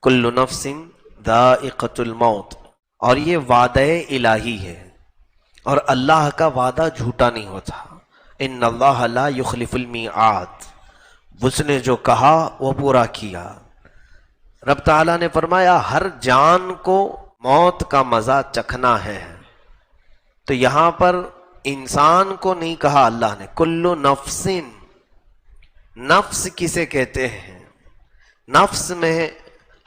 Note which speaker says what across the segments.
Speaker 1: کل نفس ذائقۃ الموت، اور یہ وعدہ الہی ہے، اور اللہ کا وعدہ جھوٹا نہیں ہوتا۔ ان اللہ لا یخلف المیعاد، اس نے جو کہا وہ پورا کیا۔ رب تعالیٰ نے فرمایا ہر جان کو موت کا مزہ چکھنا ہے، تو یہاں پر انسان کو نہیں کہا اللہ نے، کل نفس، نفس کسے کہتے ہیں؟ نفس میں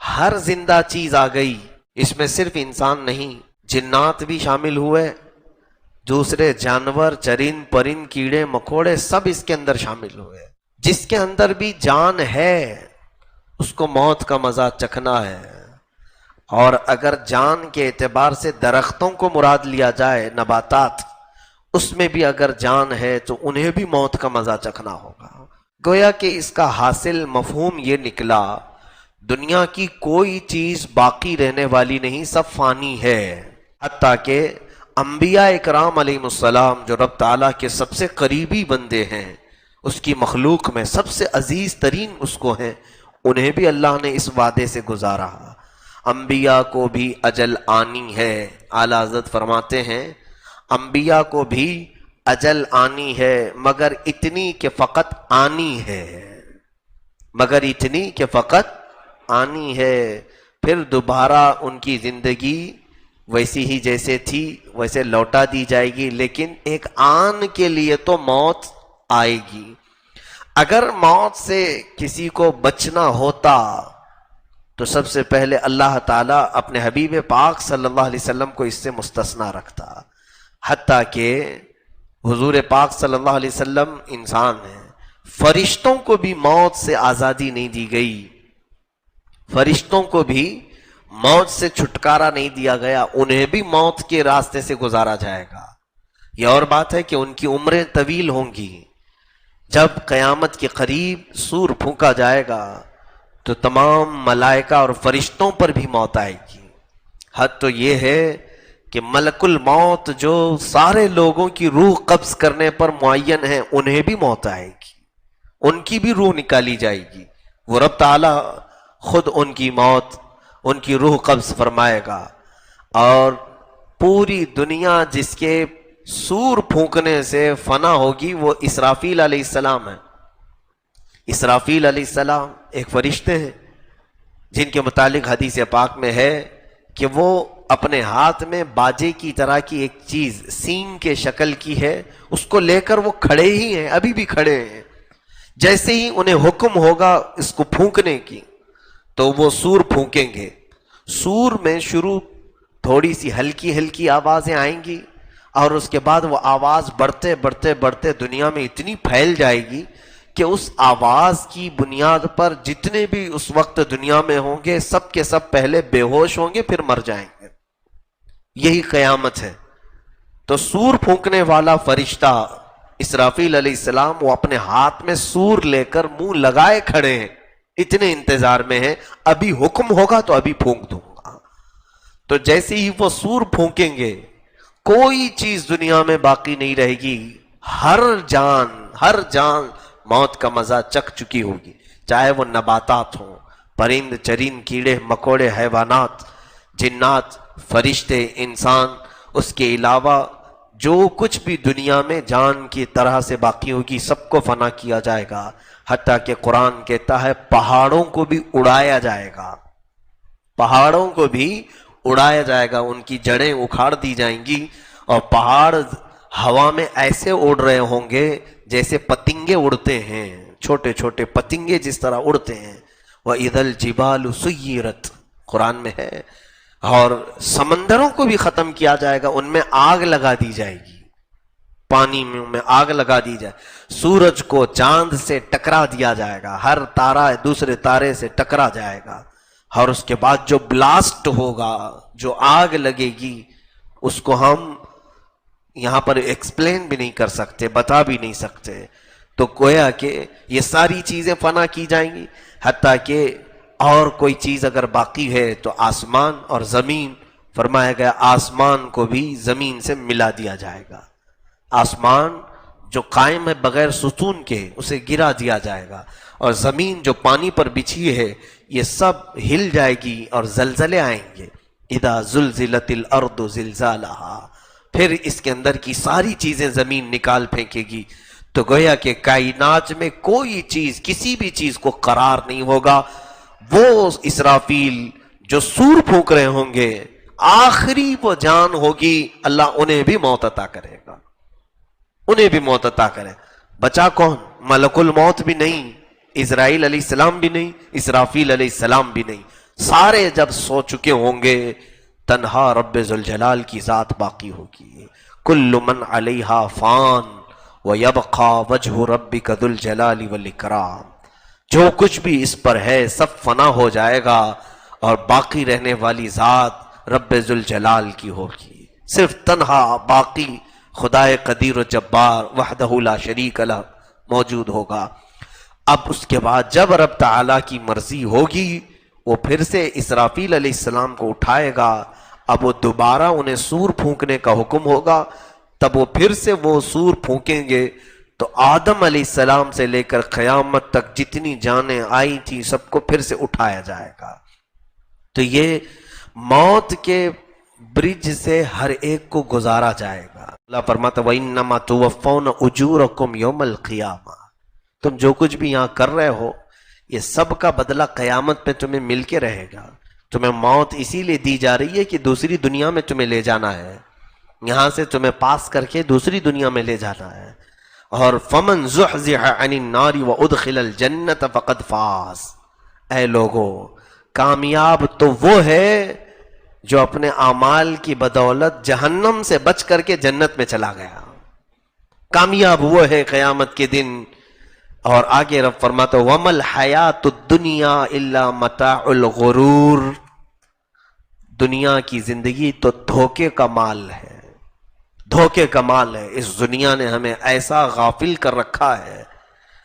Speaker 1: ہر زندہ چیز آ گئی، اس میں صرف انسان نہیں، جنات بھی شامل ہوئے، دوسرے جانور، چرند پرند، کیڑے مکوڑے، سب اس کے اندر شامل ہوئے۔ جس کے اندر بھی جان ہے اس کو موت کا مزہ چکھنا ہے۔ اور اگر جان کے اعتبار سے درختوں کو مراد لیا جائے، نباتات، اس میں بھی اگر جان ہے تو انہیں بھی موت کا مزہ چکھنا ہوگا۔ گویا کہ اس کا حاصل مفہوم یہ نکلا، دنیا کی کوئی چیز باقی رہنے والی نہیں، سب فانی ہے۔ حتیٰ کہ انبیاء اکرام علیہ السلام جو رب تعالیٰ کے سب سے قریبی بندے ہیں، اس کی مخلوق میں سب سے عزیز ترین اس کو ہیں، انہیں بھی اللہ نے اس وعدے سے گزارا۔ انبیاء کو بھی اجل آنی ہے۔ اعلیٰ حضرت فرماتے ہیں انبیاء کو بھی اجل آنی ہے، مگر اتنی کہ فقط آنی ہے، مگر اتنی کہ فقط آنی ہے، پھر دوبارہ ان کی زندگی ویسی ہی جیسے تھی ویسے لوٹا دی جائے گی، لیکن ایک آن کے لیے تو موت آئے گی۔ اگر موت سے کسی کو بچنا ہوتا تو سب سے پہلے اللہ تعالیٰ اپنے حبیب پاک صلی اللہ علیہ وسلم کو اس سے مستثنا رکھتا، حتیٰ کہ حضور پاک صلی اللہ علیہ وسلم انسان ہیں، فرشتوں کو بھی موت سے آزادی نہیں دی گئی، فرشتوں کو بھی موت سے چھٹکارا نہیں دیا گیا، انہیں بھی موت کے راستے سے گزارا جائے گا۔ یہ اور بات ہے کہ ان کی عمریں طویل ہوں گی۔ جب قیامت کے قریب سور پھونکا جائے گا تو تمام ملائکہ اور فرشتوں پر بھی موت آئے گی۔ حد تو یہ ہے کہ ملک الموت جو سارے لوگوں کی روح قبض کرنے پر معین ہیں، انہیں بھی موت آئے گی، ان کی بھی روح نکالی جائے گی۔ وہ رب تعالیٰ خود ان کی موت، ان کی روح قبض فرمائے گا، اور پوری دنیا جس کے سور پھونکنے سے فنا ہوگی وہ اسرافیل علیہ السلام ہے۔ اسرافیل علیہ السلام ایک فرشتے ہیں جن کے متعلق حدیث پاک میں ہے کہ وہ اپنے ہاتھ میں باجے کی طرح کی ایک چیز سینگ کے شکل کی ہے، اس کو لے کر وہ کھڑے ہی ہیں، ابھی بھی کھڑے ہیں۔ جیسے ہی انہیں حکم ہوگا اس کو پھونکنے کی تو وہ سور پھونکیں گے۔ سور میں شروع تھوڑی سی ہلکی ہلکی آوازیں آئیں گی، اور اس کے بعد وہ آواز بڑھتے بڑھتے بڑھتے دنیا میں اتنی پھیل جائے گی کہ اس آواز کی بنیاد پر جتنے بھی اس وقت دنیا میں ہوں گے سب کے سب پہلے بے ہوش ہوں گے، پھر مر جائیں گے۔ یہی قیامت ہے۔ تو سور پھونکنے والا فرشتہ اسرافیل علیہ السلام وہ اپنے ہاتھ میں سور لے کر منہ لگائے کھڑے ہیں، اتنے انتظار میں ہیں، ابھی حکم ہوگا تو ابھی پھونک دوں گا۔ تو جیسے ہی وہ سور پھونکیں گے کوئی چیز دنیا میں باقی نہیں رہے گی، ہر جان موت کا مزہ چکھ چکی ہوگی، چاہے وہ نباتات ہوں، پرند چرند، کیڑے مکوڑے، حیوانات، جنات، فرشتے، انسان، اس کے علاوہ جو کچھ بھی دنیا میں جان کی طرح سے باقی ہوگی سب کو فنا کیا جائے گا۔ حتیٰ کہ قرآن کہتا ہے پہاڑوں کو بھی اڑایا جائے گا، پہاڑوں کو بھی اڑایا جائے گا، ان کی جڑیں اکھاڑ دی جائیں گی، اور پہاڑ ہوا میں ایسے اڑ رہے ہوں گے جیسے پتنگے اڑتے ہیں، چھوٹے چھوٹے پتنگے جس طرح اڑتے ہیں۔ وَإِذَا الْجِبَالُ سُيِّرَتْ قرآن میں ہے۔ اور سمندروں کو بھی ختم کیا جائے گا، ان میں آگ لگا دی جائے گی، پانی میں آگ لگا دی جائے، سورج کو چاند سے ٹکرا دیا جائے گا، ہر تارہ دوسرے تارے سے ٹکرا جائے گا، اور اس کے بعد جو بلاسٹ ہوگا، جو آگ لگے گی، اس کو ہم یہاں پر ایکسپلین بھی نہیں کر سکتے، بتا بھی نہیں سکتے۔ تو گویا کہ یہ ساری چیزیں فنا کی جائیں گی، حتیٰ کہ اور کوئی چیز اگر باقی ہے تو آسمان اور زمین، فرمایا گیا آسمان کو بھی زمین سے ملا دیا جائے گا، آسمان جو قائم ہے بغیر ستون کے اسے گرا دیا جائے گا، اور زمین جو پانی پر بچھی ہے یہ سب ہل جائے گی اور زلزلے آئیں گے. اذا زلزلت الارض زلزالہا، پھر اس کے اندر کی ساری چیزیں زمین نکال پھینکے گی. تو گویا کہ کائنات میں کوئی چیز، کسی بھی چیز کو قرار نہیں ہوگا. وہ اسرافیل جو سور پھونک رہے ہوں گے، آخری وہ جان ہوگی، اللہ انہیں بھی موت عطا کرے گا، انہیں بھی موت عطا کرے. بچا کون؟ ملک الموت بھی نہیں، اسرائیل علیہ السلام بھی نہیں، اسرافیل علیہ السلام بھی نہیں. سارے جب سو چکے ہوں گے، تنہا رب ذوالجلال کی ذات باقی ہوگی. کل من علیہا فان ویبقا وجہ ربک ذو الجلال والاکرام. جو کچھ بھی اس پر ہے سب فنا ہو جائے گا اور باقی رہنے والی ذات رب ذوالجلال کی ہوگی. صرف تنہا باقی خدائے قدیر و جبار وحدہ لا شریک لہ موجود ہوگا. اب اس کے بعد جب رب تعالیٰ کی مرضی ہوگی، وہ پھر سے اسرافیل علیہ السلام کو اٹھائے گا. اب وہ دوبارہ انہیں سور پھونکنے کا حکم ہوگا. تب وہ پھر سے وہ سور پھونکیں گے تو آدم علیہ السلام سے لے کر قیامت تک جتنی جانیں آئی تھی سب کو پھر سے اٹھایا جائے گا. تو یہ موت کے برج سے ہر ایک کو گزارا جائے گا. اللہ فرماتا وَإِنَّمَا تُوَفَّوْنَ أُجُورَكُمْ يَوْمَ الْقِيَامَةِ. تم جو کچھ بھی یہاں کر رہے ہو یہ سب کا بدلہ قیامت میں تمہیں مل کے رہے گا. تمہیں موت اسی لیے دی جا رہی ہے کہ دوسری دنیا میں تمہیں لے جانا ہے، یہاں سے تمہیں پاس کر کے دوسری دنیا میں لے جانا ہے. اور فَمَنْ زُحْزِحَ عَنِ النَّارِ وَأُدْخِلَ الْجَنَّةَ فَقَدْ فَازَ. اے لوگو، کامیاب تو وہ ہے جو اپنے اعمال کی بدولت جہنم سے بچ کر کے جنت میں چلا گیا. کامیاب وہ ہے قیامت کے دن. اور آگے رب فرماتا وَمَا الْحَيَاةُ الدُّنْيَا إِلَّا مَتَاعُ الْغُرُورِ. دنیا کی زندگی تو دھوکے کا مال ہے، دھوکے کا مال ہے. اس دنیا نے ہمیں ایسا غافل کر رکھا ہے،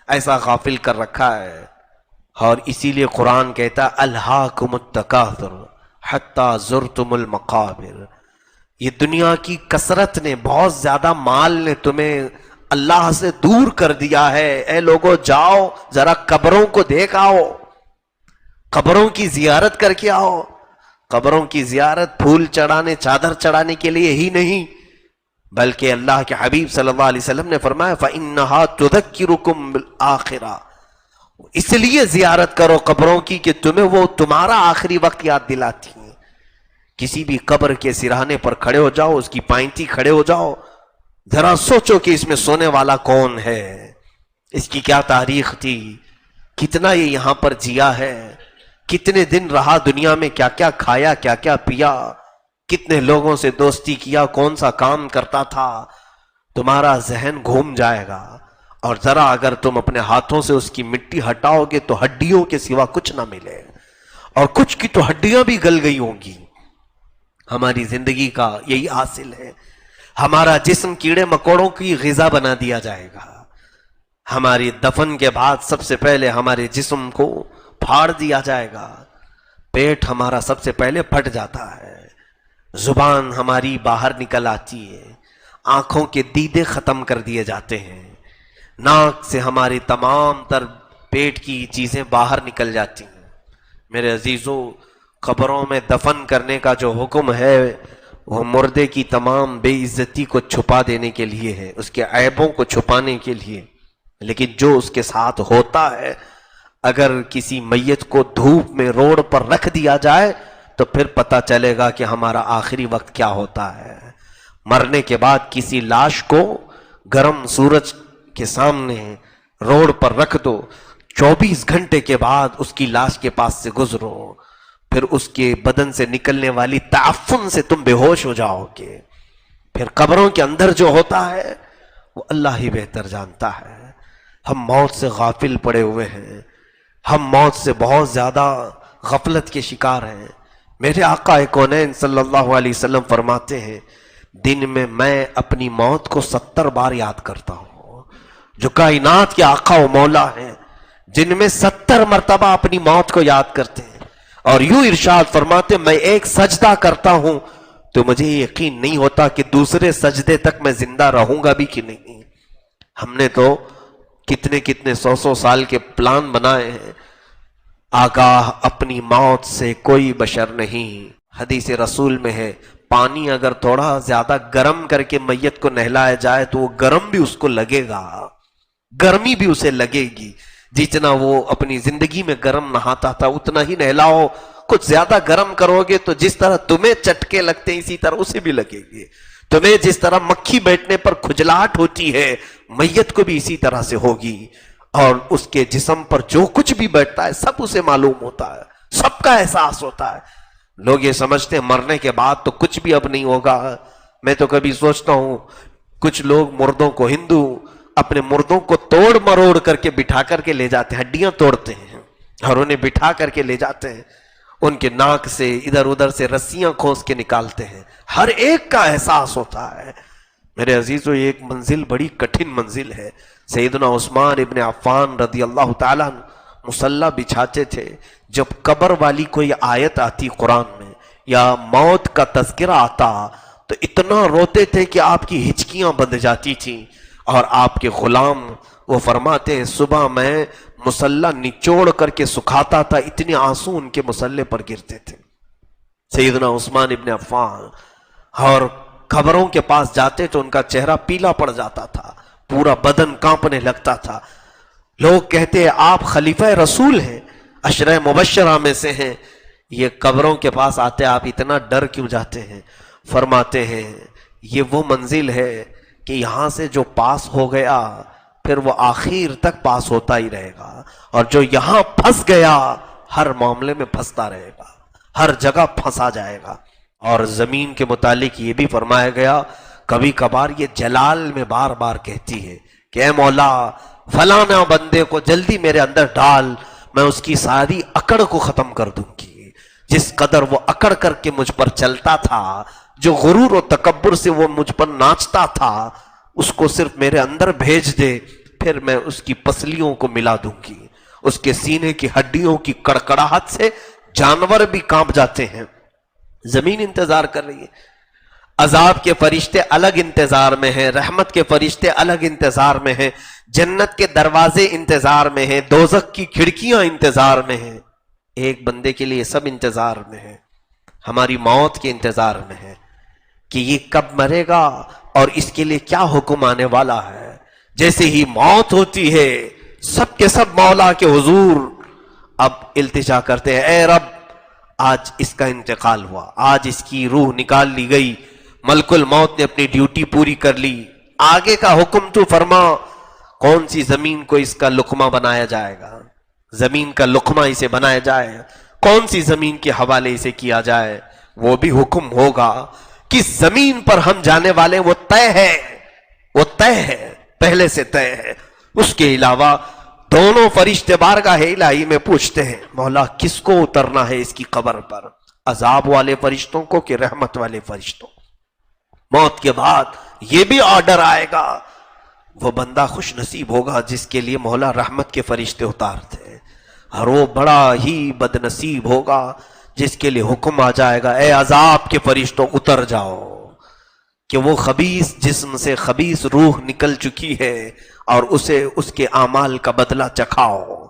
Speaker 1: ایسا غافل کر رکھا ہے. اور اسی لیے قرآن کہتا الہاکم التکاثر حتی زرتم المقابر. یہ دنیا کی کثرت نے، بہت زیادہ مال نے تمہیں اللہ سے دور کر دیا ہے. اے لوگو جاؤ ذرا قبروں کو دیکھ آؤ، قبروں کی زیارت کر کے آؤ. قبروں کی زیارت پھول چڑھانے، چادر چڑھانے کے لیے ہی نہیں، بلکہ اللہ کے حبیب صلی اللہ علیہ وسلم نے فرمایا فَإِنَّهَا تُذَكِّرُكُمْ بِالْآخِرَةِ. اس لیے زیارت کرو قبروں کی کہ تمہیں وہ تمہارا آخری وقت یاد دلاتی ہیں. کسی بھی قبر کے سرانے پر کھڑے ہو جاؤ، اس کی پائنتی کھڑے ہو جاؤ، ذرا سوچو کہ اس میں سونے والا کون ہے، اس کی کیا تاریخ تھی، کتنا یہ یہاں پر جیا ہے، کتنے دن رہا دنیا میں، کیا کیا کھایا، کیا کیا پیا، کتنے لوگوں سے دوستی کیا، کون سا کام کرتا تھا. تمہارا ذہن گھوم جائے گا. اور ذرا اگر تم اپنے ہاتھوں سے اس کی مٹی ہٹاؤ گے تو ہڈیوں کے سوا کچھ نہ ملے، اور کچھ کی تو ہڈیاں بھی گل گئی ہوں گی. ہماری زندگی کا یہی حاصل ہے. ہمارا جسم کیڑے مکوڑوں کی غذا بنا دیا جائے گا. ہماری دفن کے بعد سب سے پہلے ہمارے جسم کو پھاڑ دیا جائے گا. پیٹ ہمارا سب سے پہلے پھٹ جاتا ہے، زبان ہماری باہر نکل آتی ہے، آنکھوں کے دیدے ختم کر دیے جاتے ہیں، ناک سے ہماری تمام تر پیٹ کی چیزیں باہر نکل جاتی ہیں. میرے عزیزو، قبروں میں دفن کرنے کا جو حکم ہے وہ مردے کی تمام بے عزتی کو چھپا دینے کے لیے ہے، اس کے عیبوں کو چھپانے کے لیے. لیکن جو اس کے ساتھ ہوتا ہے، اگر کسی میت کو دھوپ میں روڈ پر رکھ دیا جائے تو پھر پتہ چلے گا کہ ہمارا آخری وقت کیا ہوتا ہے. مرنے کے بعد کسی لاش کو گرم سورج کے سامنے روڈ پر رکھ دو، 24 گھنٹے کے بعد اس کی لاش کے پاس سے گزرو، پھر اس کے بدن سے نکلنے والی تعفن سے تم بے ہوش ہو جاؤ گے. پھر قبروں کے اندر جو ہوتا ہے وہ اللہ ہی بہتر جانتا ہے. ہم موت سے غافل پڑے ہوئے ہیں، ہم موت سے بہت زیادہ غفلت کے شکار ہیں. میرے آقا کونین صلی اللہ علیہ وسلم فرماتے ہیں دن میں میں اپنی موت کو 70 بار یاد کرتا ہوں. جو کائنات کے آقا و مولا ہیں، جن میں 70 مرتبہ اپنی موت کو یاد کرتے ہیں، اور یوں ارشاد فرماتے میں ایک سجدہ کرتا ہوں تو مجھے یقین نہیں ہوتا کہ دوسرے سجدے تک میں زندہ رہوں گا بھی کہ نہیں. ہم نے تو کتنے 100 سال کے پلان بنائے ہیں. آگاہ اپنی موت سے کوئی بشر نہیں. حدیث رسول میں ہے پانی اگر تھوڑا زیادہ گرم کر کے میت کو نہلایا جائے تو وہ گرم بھی اس کو لگے گا، گرمی بھی اسے لگے گی. جتنا وہ اپنی زندگی میں گرم نہاتا تھا اتنا ہی نہلاؤ. کچھ زیادہ گرم کرو گے تو جس طرح تمہیں چٹکے لگتے ہیں اسی طرح اسے بھی لگے گی. تمہیں جس طرح مکھی بیٹھنے پر کھجلاہٹ ہوتی ہے میت کو بھی اسی طرح سے ہوگی. اور اس کے جسم پر جو کچھ بھی بیٹھتا ہے سب اسے معلوم ہوتا ہے، سب کا احساس ہوتا ہے. لوگ یہ سمجھتے ہیں مرنے کے بعد تو کچھ بھی اب نہیں ہوگا. میں تو کبھی سوچتا ہوں کچھ لوگ مردوں کو، ہندو اپنے مردوں کو توڑ مروڑ کر کے بٹھا کر کے لے جاتے ہیں، ہڈیاں توڑتے ہیں اور انہیں بٹھا کر کے لے جاتے ہیں. ان کے ناک سے ادھر ادھر سے رسیاں کھوس کے نکالتے ہیں. ہر ایک کا احساس ہوتا ہے. میرے عزیزو یہ ایک منزل بڑی کٹھن منزل ہے. سیدنا عثمان ابن عفان رضی اللہ تعالیٰ مصلی بچھاتے تھے. جب قبر والی کوئی آیت آتی قرآن میں یا موت کا تذکرہ آتا تو اتنا روتے تھے کہ آپ کی ہچکیاں بندھ جاتی تھیں. اور آپ کے غلام وہ فرماتے ہیں صبح میں مصلی نچوڑ کر کے سکھاتا تھا، اتنے آنسو ان کے مصلی پر گرتے تھے. سیدنا عثمان ابن عفان اور قبروں کے پاس جاتے تو ان کا چہرہ پیلا پڑ جاتا تھا، پورا بدن کانپنے لگتا تھا. لوگ کہتے ہیں آپ خلیفہ رسول ہیں، عشرہ مبشرہ میں سے ہیں، یہ قبروں کے پاس آتے آپ اتنا ڈر کیوں جاتے ہیں؟ فرماتے ہیں یہ وہ منزل ہے کہ یہاں سے جو پاس ہو گیا پھر وہ آخر تک پاس ہوتا ہی رہے گا، اور جو یہاں پھنس گیا ہر معاملے میں پھنستا رہے گا، ہر جگہ پھنسا جائے گا. اور زمین کے متعلق یہ بھی فرمایا گیا کبھی کبھار یہ جلال میں بار بار کہتی ہے کہ اے مولا فلانا بندے کو جلدی میرے اندر ڈال، میں اس کی ساری اکڑ کو ختم کر دوں گی. جس قدر وہ اکڑ کر کے مجھ پر چلتا تھا، جو غرور و تکبر سے وہ مجھ پر ناچتا تھا، اس کو صرف میرے اندر بھیج دے، پھر میں اس کی پسلیوں کو ملا دوں گی. اس کے سینے کی ہڈیوں کی کڑکڑاہٹ سے جانور بھی کانپ جاتے ہیں. زمین انتظار کر رہی ہے. عذاب کے فرشتے الگ انتظار میں ہیں، رحمت کے فرشتے الگ انتظار میں ہیں، جنت کے دروازے انتظار میں ہیں، دوزخ کی کھڑکیاں انتظار میں ہیں. ایک بندے کے لیے سب انتظار میں ہے، ہماری موت کے انتظار میں ہے کہ یہ کب مرے گا اور اس کے لیے کیا حکم آنے والا ہے. جیسے ہی موت ہوتی ہے سب کے سب مولا کے حضور اب التجا کرتے ہیں، اے رب آج اس کا انتقال ہوا، آج اس کی روح نکال لی گئی، ملک الموت نے اپنی ڈیوٹی پوری کر لی، آگے کا حکم تو فرما. کون سی زمین کو اس کا لقمہ بنایا جائے گا؟ زمین کا لقمہ اسے بنایا جائے، کون سی زمین کے حوالے اسے کیا جائے؟ وہ بھی حکم ہوگا. کس زمین پر ہم جانے والے وہ طے ہے، وہ طے ہے، پہلے سے طے ہے. اس کے علاوہ دونوں فرشتے بارگاہ الہی میں پوچھتے ہیں مولا کس کو اترنا ہے اس کی قبر پر، عذاب والے فرشتوں کو کہ رحمت والے فرشتوں؟ موت کے بعد یہ بھی آرڈر آئے گا، وہ بندہ خوش نصیب ہوگا جس کے لیے مولا رحمت کے فرشتے اتارتے ہیں، اور وہ بڑا ہی بد نصیب ہوگا جس کے لیے حکم آ جائے گا اے عذاب کے فرشتوں اتر جاؤ، کہ وہ خبیث جسم سے خبیث روح نکل چکی ہے اور اسے اس کے اعمال کا بدلہ چکھاؤ،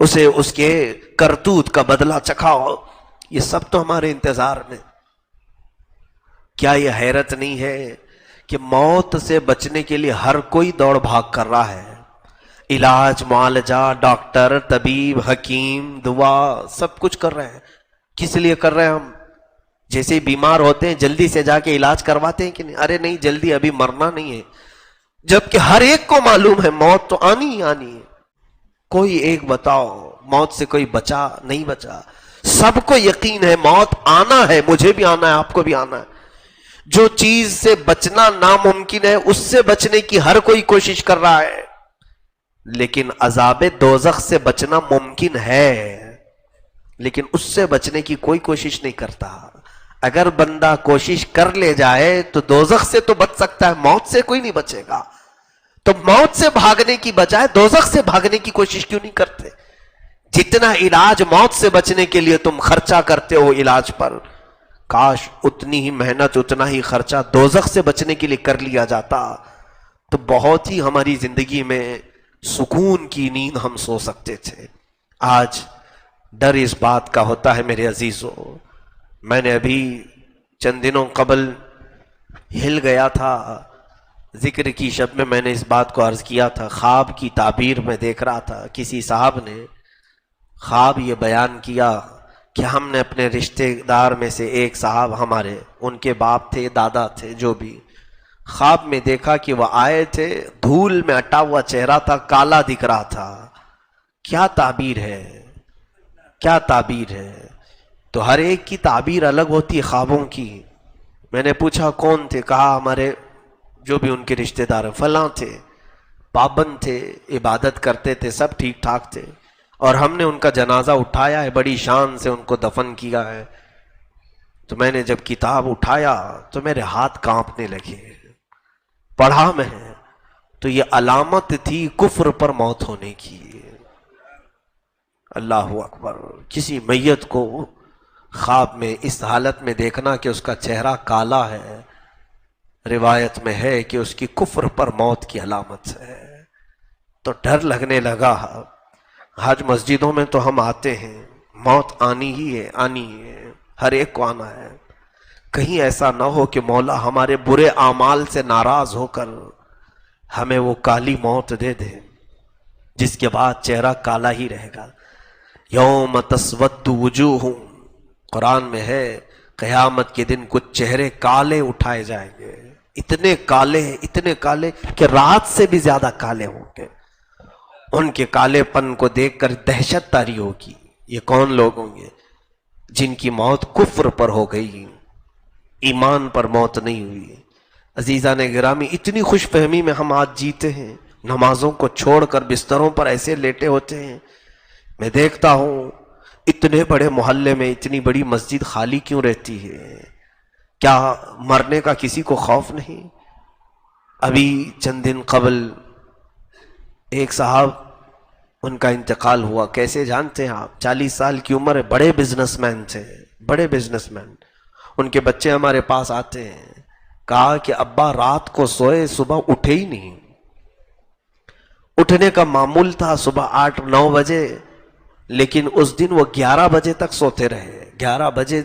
Speaker 1: اسے اس کے کرتوت کا بدلہ چکھاؤ. یہ سب تو ہمارے انتظار میں. کیا یہ حیرت نہیں ہے کہ موت سے بچنے کے لیے ہر کوئی دوڑ بھاگ کر رہا ہے؟ علاج، معالجہ، ڈاکٹر، طبیب، حکیم، دعا سب کچھ کر رہے ہیں. کس لیے کر رہے ہیں ہم؟ جیسے بیمار ہوتے ہیں جلدی سے جا کے علاج کرواتے ہیں کہ نہیں؟ ارے نہیں، جلدی ابھی مرنا نہیں ہے. جبکہ ہر ایک کو معلوم ہے موت تو آنی ہی آنی ہے. کوئی ایک بتاؤ موت سے کوئی بچا نہیں بچا؟ سب کو یقین ہے موت آنا ہے، مجھے بھی آنا ہے، آپ کو بھی آنا ہے. جو چیز سے بچنا ناممکن ہے اس سے بچنے کی ہر کوئی کوشش کر رہا ہے، لیکن عذاب دوزخ سے بچنا ممکن ہے، لیکن اس سے بچنے کی کوئی کوشش نہیں کرتا. اگر بندہ کوشش کر لے جائے تو دوزخ سے تو بچ سکتا ہے، موت سے کوئی نہیں بچے گا. تو موت سے بھاگنے کی بجائے دوزخ سے بھاگنے کی کوشش کیوں نہیں کرتے؟ جتنا علاج موت سے بچنے کے لیے تم خرچہ کرتے ہو علاج پر، کاش اتنی ہی محنت، اتنا ہی خرچہ دوزخ سے بچنے کے لیے کر لیا جاتا تو بہت ہی ہماری زندگی میں سکون کی نیند ہم سو سکتے تھے. آج ڈر اس بات کا ہوتا ہے میرے عزیزوں، میں نے ابھی چند دنوں قبل ہل گیا تھا، ذکر کی شب میں نے اس بات کو عرض کیا تھا، خواب کی تعبیر میں دیکھ رہا تھا، کسی صاحب نے خواب یہ بیان کیا کہ ہم نے اپنے رشتہ دار میں سے ایک صاحب ہمارے، ان کے باپ تھے دادا تھے جو بھی، خواب میں دیکھا کہ وہ آئے تھے، دھول میں اٹا ہوا چہرہ تھا، کالا دکھ رہا تھا۔ کیا تعبیر ہے، کیا تعبیر ہے؟ تو ہر ایک کی تعبیر الگ ہوتی ہے خوابوں کی۔ میں نے پوچھا کون تھے؟ کہا ہمارے جو بھی ان کے رشتہ دار ہیں فلاں تھے، پابند تھے، عبادت کرتے تھے، سب ٹھیک ٹھاک تھے، اور ہم نے ان کا جنازہ اٹھایا ہے، بڑی شان سے ان کو دفن کیا ہے۔ تو میں نے جب کتاب اٹھایا تو میرے ہاتھ کانپنے لگے، پڑھا میں تو یہ علامت تھی کفر پر موت ہونے کی۔ اللہ اکبر! کسی میت کو خواب میں اس حالت میں دیکھنا کہ اس کا چہرہ کالا ہے، روایت میں ہے کہ اس کی کفر پر موت کی علامت ہے۔ تو ڈر لگنے لگا۔ حج مسجدوں میں تو ہم آتے ہیں، موت آنی ہی ہے، آنی ہے، ہر ایک کو آنا ہے۔ کہیں ایسا نہ ہو کہ مولا ہمارے برے اعمال سے ناراض ہو کر ہمیں وہ کالی موت دے دے جس کے بعد چہرہ کالا ہی رہے گا۔ یوم تسود وجوہ، قرآن میں ہے قیامت کے دن کچھ چہرے کالے اٹھائے جائیں گے، اتنے کالے اتنے کالے کہ رات سے بھی زیادہ کالے ہوں گے۔ ان کے کالے پن کو دیکھ کر دہشت طاری ہوگی۔ یہ کون لوگ ہوں گے؟ جن کی موت کفر پر ہو گئی، ایمان پر موت نہیں ہوئی۔ عزیزان گرامی، اتنی خوش فہمی میں ہم آج جیتے ہیں، نمازوں کو چھوڑ کر بستروں پر ایسے لیٹے ہوتے ہیں۔ میں دیکھتا ہوں اتنے بڑے محلے میں اتنی بڑی مسجد خالی کیوں رہتی ہے؟ کیا مرنے کا کسی کو خوف نہیں؟ ابھی چند دن قبل ایک صاحب ان کا انتقال ہوا، کیسے جانتے ہیں آپ؟ 40 سال کی عمر ہے، بڑے بزنس مین تھے، بڑے بزنس مین۔ ان کے بچے ہمارے پاس آتے ہیں، کہا کہ ابا رات کو سوئے، صبح اٹھے ہی نہیں۔ اٹھنے کا معمول تھا صبح 8-9 بجے، لیکن اس دن وہ 11 بجے تک سوتے رہے۔ 11 بجے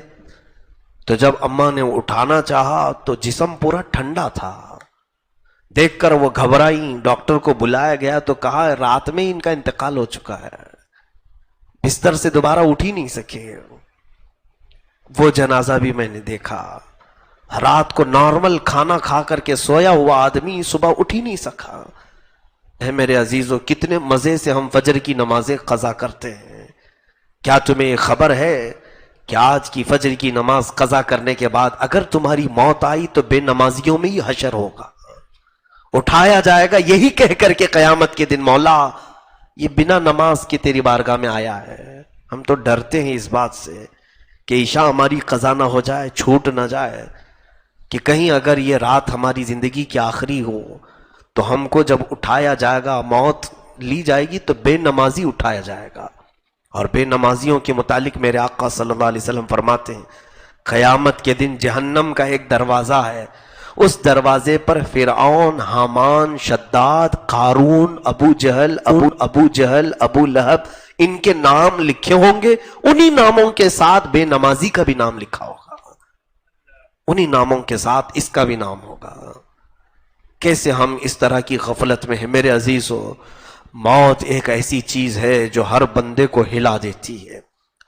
Speaker 1: تو جب اماں نے اٹھانا چاہا تو جسم پورا ٹھنڈا تھا، دیکھ کر وہ گھبرائیں، ڈاکٹر کو بلایا گیا تو کہا رات میں ان کا انتقال ہو چکا ہے، بستر سے دوبارہ اٹھ ہی نہیں سکے۔ وہ جنازہ بھی میں نے دیکھا، رات کو نارمل کھانا کھا کر کے سویا ہوا آدمی صبح اٹھ ہی نہیں سکا۔ اے میرے عزیزو، کتنے مزے سے ہم فجر کی نمازیں قضا کرتے ہیں۔ کیا تمہیں خبر ہے کہ آج کی فجر کی نماز قضا کرنے کے بعد اگر تمہاری موت آئی تو بے نمازیوں میں ہی حشر ہوگا، اٹھایا جائے گا یہی کہہ کر کے قیامت کے دن، مولا یہ بنا نماز کے تیری بارگاہ میں آیا ہے۔ ہم تو ڈرتے ہیں اس بات سے کہ عشاء ہماری قضا نہ ہو جائے، چھوٹ نہ جائے، کہ کہیں اگر یہ رات ہماری زندگی کی آخری ہو تو ہم کو جب اٹھایا جائے گا، موت لی جائے گی تو بے نمازی اٹھایا جائے گا۔ اور بے نمازیوں کے متعلق میرے آقا صلی اللہ علیہ وسلم فرماتے ہیں قیامت کے دن جہنم کا ایک دروازہ ہے، اس دروازے پر فرعون، حامان، شداد، قارون، ابو جہل، ابو لہب، ان کے نام لکھے ہوں گے، انہی ناموں کے ساتھ بے نمازی کا بھی نام لکھا ہوگا، انہی ناموں کے ساتھ اس کا بھی نام ہوگا۔ کیسے ہم اس طرح کی غفلت میں ہیں میرے عزیزو؟ موت ایک ایسی چیز ہے جو ہر بندے کو ہلا دیتی ہے،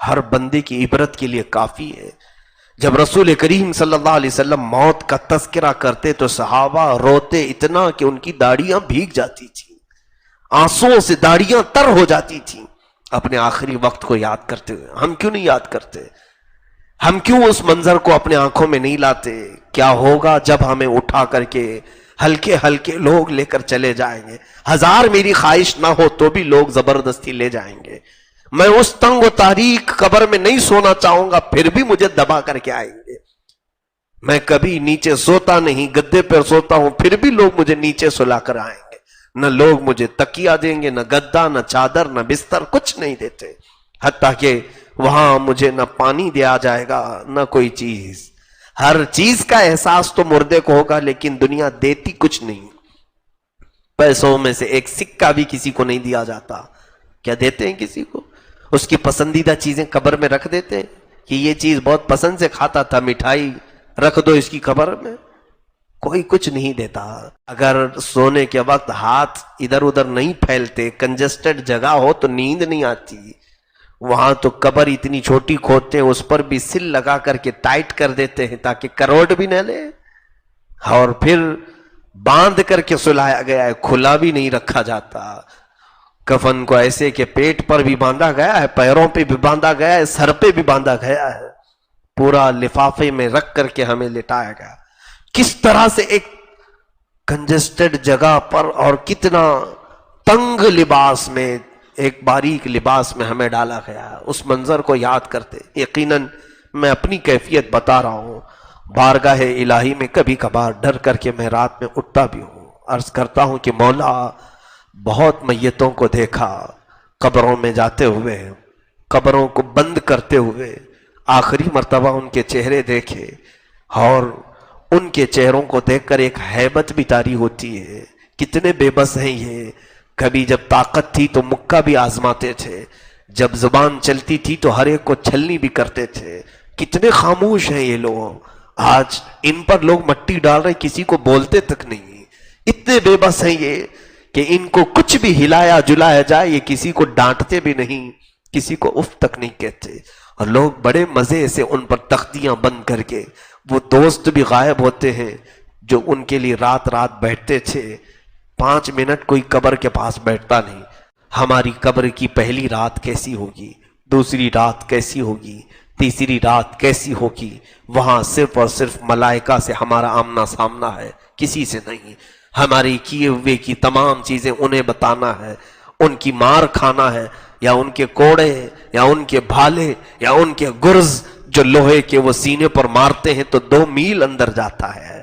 Speaker 1: ہر بندے کی عبرت کے لیے کافی ہے۔ جب رسول کریم صلی اللہ علیہ وسلم موت کا تذکرہ کرتے تو صحابہ روتے اتنا کہ ان کی داڑیاں بھیگ جاتی تھیں، آنسوؤں سے داڑیاں تر ہو جاتی تھیں اپنے آخری وقت کو یاد کرتے ہوئے۔ ہم کیوں نہیں یاد کرتے؟ ہم کیوں اس منظر کو اپنے آنکھوں میں نہیں لاتے؟ کیا ہوگا جب ہمیں اٹھا کر کے ہلکے ہلکے لوگ لے کر چلے جائیں گے؟ 1000 میری خواہش نہ ہو تو بھی لوگ زبردستی لے جائیں گے۔ میں اس تنگ و تاریک قبر میں نہیں سونا چاہوں گا، پھر بھی مجھے دبا کر کے آئیں گے۔ میں کبھی نیچے سوتا نہیں، گدے پر سوتا ہوں، پھر بھی لوگ مجھے نیچے سلا کر آئیں گے۔ نہ لوگ مجھے تکیہ دیں گے، نہ گدا، نہ چادر، نہ بستر، کچھ نہیں دیتے، حتیٰ کہ وہاں مجھے نہ پانی دیا جائے گا نہ کوئی چیز۔ ہر چیز کا احساس تو مردے کو ہوگا، لیکن دنیا دیتی کچھ نہیں۔ پیسوں میں سے ایک سکہ بھی کسی کو نہیں دیا جاتا۔ کیا دیتے ہیں کسی کو؟ اس کی پسندیدہ چیزیں قبر میں رکھ دیتے ہیں کہ یہ چیز بہت پسند سے کھاتا تھا، مٹھائی رکھ دو اس کی قبر میں. کوئی کچھ نہیں دیتا. اگر سونے کے وقت ہاتھ ادھر ادھر نہیں پھیلتے، کنجسٹڈ جگہ ہو تو نیند نہیں آتی. وہاں تو قبر اتنی چھوٹی کھودتے ہیں، اس پر بھی سل لگا کر کے ٹائٹ کر دیتے ہیں تاکہ کروٹ بھی نہ لے، اور پھر باندھ کر کے سلایا گیا ہے، کھلا بھی نہیں رکھا جاتا. کفن کو ایسے کہ پیٹ پر بھی باندھا گیا ہے، پیروں پہ بھی باندھا گیا ہے، سر پہ بھی باندھا گیا ہے، پورا لفافے میں رکھ کر کے ہمیں لٹایا گیا. کس طرح سے ایک کنجسٹڈ جگہ پر اور کتنا تنگ لباس میں، ایک باریک لباس میں ہمیں ڈالا گیا. اس منظر کو یاد کرتے یقیناً میں اپنی کیفیت بتا رہا ہوں، بارگاہ الہی میں کبھی کبھار ڈر کر کے میں رات میں اٹھتا بھی ہوں، عرض کرتا ہوں کہ مولا بہت میتوں کو دیکھا قبروں میں جاتے ہوئے، قبروں کو بند کرتے ہوئے، آخری مرتبہ ان کے چہرے دیکھے، اور ان کے چہروں کو دیکھ کر ایک ہیبت بھی طاری ہوتی ہے. کتنے بے بس ہیں یہ. کبھی جب طاقت تھی تو مکہ بھی آزماتے تھے، جب زبان چلتی تھی تو ہر ایک کو چھلنی بھی کرتے تھے. کتنے خاموش ہیں یہ لوگ. آج ان پر لوگ مٹی ڈال رہے، کسی کو بولتے تک نہیں. اتنے بے بس ہیں یہ کہ ان کو کچھ بھی ہلایا جلایا جائے یہ کسی کو ڈانٹتے بھی نہیں، کسی کو اف تک نہیں کہتے. اور لوگ بڑے مزے سے ان پر تختیاں بند کر کے، وہ دوست بھی غائب ہوتے ہیں جو ان کے لیے رات رات بیٹھتے تھے. 5 منٹ کوئی قبر کے پاس بیٹھتا نہیں. ہماری قبر کی پہلی رات کیسی ہوگی، دوسری رات کیسی ہوگی، تیسری رات کیسی ہوگی. وہاں صرف اور صرف ملائکہ سے ہمارا آمنا سامنا ہے، کسی سے نہیں. ہماری کیے ہوئے کی تمام چیزیں انہیں بتانا ہے، ان کی مار کھانا ہے، یا ان کے کوڑے، یا ان کے بھالے، یا ان کے گرز جو لوہے کے وہ سینے پر مارتے ہیں تو 2 میل اندر جاتا ہے،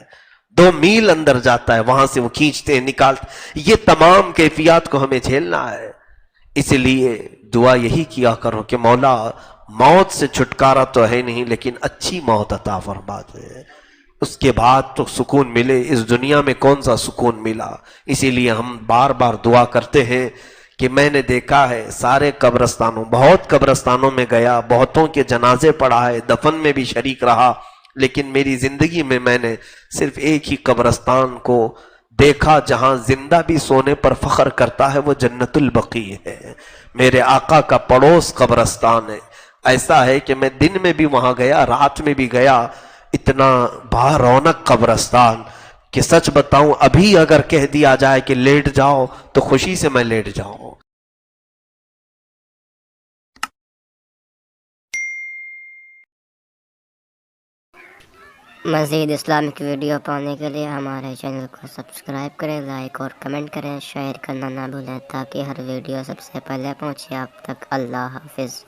Speaker 1: 2 میل اندر جاتا ہے، وہاں سے وہ کھینچتے ہیں، نکالتے. یہ تمام کیفیات کو ہمیں جھیلنا ہے. اس لیے دعا یہی کیا کرو کہ مولا موت سے چھٹکارا تو ہے نہیں، لیکن اچھی موت عطا فرما دے. اس کے بعد تو سکون ملے. اس دنیا میں کون سا سکون ملا. اسی لیے ہم بار بار دعا کرتے ہیں کہ میں نے دیکھا ہے سارے قبرستانوں، بہت قبرستانوں میں گیا، بہتوں کے جنازے پڑھا ہے، دفن میں بھی شریک رہا، لیکن میری زندگی میں میں نے صرف ایک ہی قبرستان کو دیکھا جہاں زندہ بھی سونے پر فخر کرتا ہے، وہ جنت البقیع ہے. میرے آقا کا پڑوس قبرستان ہے. ایسا ہے کہ میں دن میں بھی وہاں گیا، رات میں بھی گیا. اتنا با رونق قبرستان کہ سچ بتاؤں ابھی اگر کہہ دیا جائے کہ لیٹ جاؤ تو خوشی سے میں لیٹ جاؤں.
Speaker 2: مزید اسلامک ویڈیو پانے کے لیے ہمارے چینل کو سبسکرائب کریں، لائک اور کمنٹ کریں، شیئر کرنا نہ بھولیں تاکہ ہر ویڈیو سب سے پہلے پہنچے آپ تک. اللہ حافظ.